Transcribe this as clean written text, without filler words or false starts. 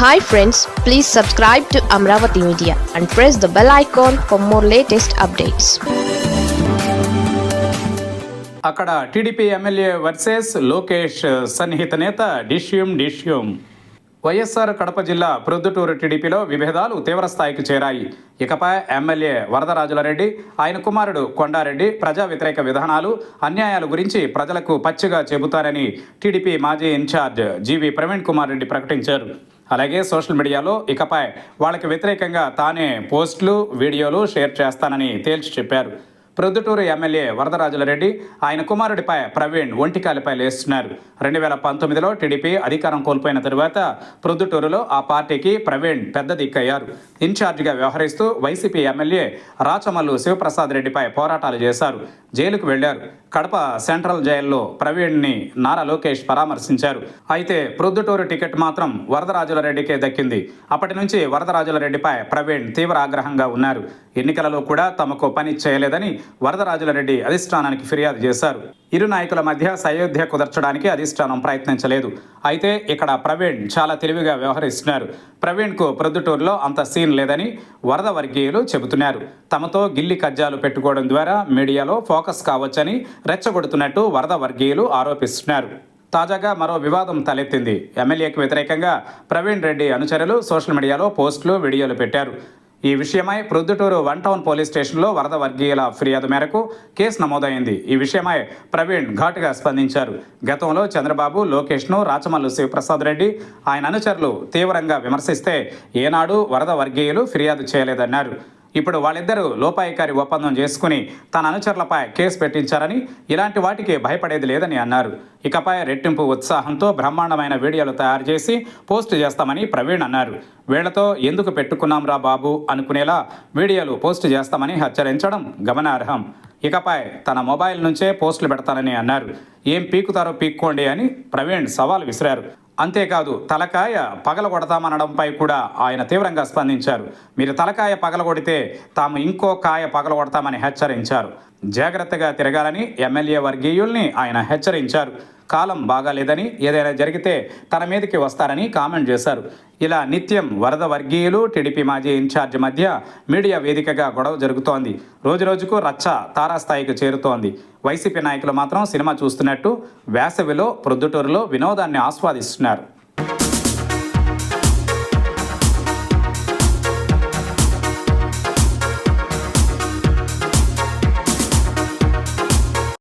Hi friends, please subscribe to Amravati Media and press the bell icon for more latest updates. అక్కడ TDP MLA versus Lokesh సన్నిహిత నేత డిష్యూమ్. వైఎస్ఆర్ కడప జిల్లా ప్రొద్దుటూరు టీడీపీలో విభేదాలు తీవ్రస్థాయికి చేరాయి. ఇకపై ఎమ్మెల్యే వరదరాజులరెడ్డి, ఆయన కుమారుడు కొండారెడ్డి ప్రజా వ్యతిరేక విధానాలు, అన్యాయాల గురించి ప్రజలకు పచ్చిగా చెబుతారని టీడీపీ మాజీ ఇన్ఛార్జ్ జీవి ప్రవీణ్ కుమార్ రెడ్డి ప్రకటించారు. అలాగే సోషల్ మీడియాలో ఇకపై వాళ్ళకి వ్యతిరేకంగా తానే పోస్టులు, వీడియోలు షేర్ చేస్తానని తేల్చి చెప్పారు. ప్రొద్దుటూరు ఎమ్మెల్యే వరదరాజులరెడ్డి, ఆయన కుమారుడిపై ప్రవీణ్ ఒంటికాలిపై లేస్తున్నారు. 2019లో టీడీపీ అధికారం కోల్పోయిన తరువాత ప్రొద్దుటూరులో ఆ పార్టీకి ప్రవీణ్ పెద్ద దిక్కయ్యారు. ఇన్ఛార్జిగా వ్యవహరిస్తూ వైసీపీ ఎమ్మెల్యే రాచమల్లు శివప్రసాద్ రెడ్డిపై పోరాటాలు చేశారు. జైలుకు వెళ్లారు. కడప సెంట్రల్ జైల్లో ప్రవీణ్ని నారా లోకేష్ పరామర్శించారు. అయితే ప్రొద్దుటూరు టికెట్ మాత్రం వరదరాజులరెడ్డికే దక్కింది. అప్పటి నుంచి వరదరాజులరెడ్డిపై ప్రవీణ్ తీవ్ర ఆగ్రహంగా ఉన్నారు. ఎన్నికలలో కూడా తమకు పని చేయలేదని వరదరాజులరెడ్డి అధిష్టానానికి ఫిర్యాదు చేశారు. ఇరు నాయకుల మధ్య సయోధ్య కుదర్చడానికి అధిష్టానం ప్రయత్నించలేదు. అయితే ఇక్కడ ప్రవీణ్ చాలా తెలివిగా వ్యవహరిస్తున్నారు. ప్రవీణ్కు ప్రొద్దుటూరులో అంత సీన్ లేదని వరద వర్గీయులు చెబుతున్నారు. తమతో గిల్లి కజ్జాలు పెట్టుకోవడం ద్వారా మీడియాలో ఫోకస్ కావచ్చని రెచ్చగొడుతున్నట్టు వరద వర్గీయులు ఆరోపిస్తున్నారు. తాజాగా మరో వివాదం తలెత్తింది. ఎమ్మెల్యేకి వ్యతిరేకంగా ప్రవీణ్ రెడ్డి అనుచరులు సోషల్ మీడియాలో పోస్టులు, వీడియోలు పెట్టారు. ఈ విషయమై ప్రొద్దుటూరు 1 టౌన్ పోలీస్ స్టేషన్లో వరద వర్గీయుల ఫిర్యాదు మేరకు కేసు నమోదైంది. ఈ విషయమై ప్రవీణ్ ఘాటుగా స్పందించారు. గతంలో చంద్రబాబు, లోకేష్ను రాచమల్లు శివప్రసాద్ రెడ్డి, ఆయన అనుచరులు తీవ్రంగా విమర్శిస్తే ఏనాడు వరద వర్గీయులు ఫిర్యాదు చేయలేదన్నారు. ఇప్పుడు వాళ్ళిద్దరూ లోపాయికారి ఒప్పందం చేసుకుని తన అనుచరులపై కేసు పెట్టించారని, ఇలాంటి వాటికి భయపడేది లేదని అన్నారు. ఇకపై రెట్టింపు ఉత్సాహంతో బ్రహ్మాండమైన వీడియోలు తయారు చేసి పోస్టు చేస్తామని ప్రవీణ్ అన్నారు. వీళ్లతో ఎందుకు పెట్టుకున్నాం రా బాబు అనుకునేలా వీడియోలు పోస్టు చేస్తామని హెచ్చరించడం గమనార్హం. ఇకపై తన మొబైల్ నుంచే పోస్టులు పెడతానని అన్నారు. ఏం పీకుతారో పీక్కోండి అని ప్రవీణ్ సవాల్ విసిరారు. అంతేకాదు తలకాయ పగలగొడతామనడంపై కూడా ఆయన తీవ్రంగా స్పందించారు. మీరు తలకాయ పగలగొడితే తాము ఇంకో కాయ పగలగొడతామని హెచ్చరించారు. జాగ్రత్తగా తిరగాలని ఎమ్మెల్యే వర్గీయుల్ని ఆయన హెచ్చరించారు. కాలం బాగాలేదని, ఏదైనా జరిగితే తన మీదకి వస్తారని కామెంట్ చేశారు. ఇలా నిత్యం వరద వర్గీయులు, టీడీపీ మాజీ ఇన్ఛార్జ్ మధ్య మీడియా వేదికగా గొడవ జరుగుతోంది. రోజురోజుకు రచ్చ తారాస్థాయికి చేరుతోంది. వైసీపీ నాయకులు మాత్రం సినిమా చూస్తున్నట్టు వేసవిలో ప్రొద్దుటూరులో వినోదాన్ని ఆస్వాదిస్తున్నారు.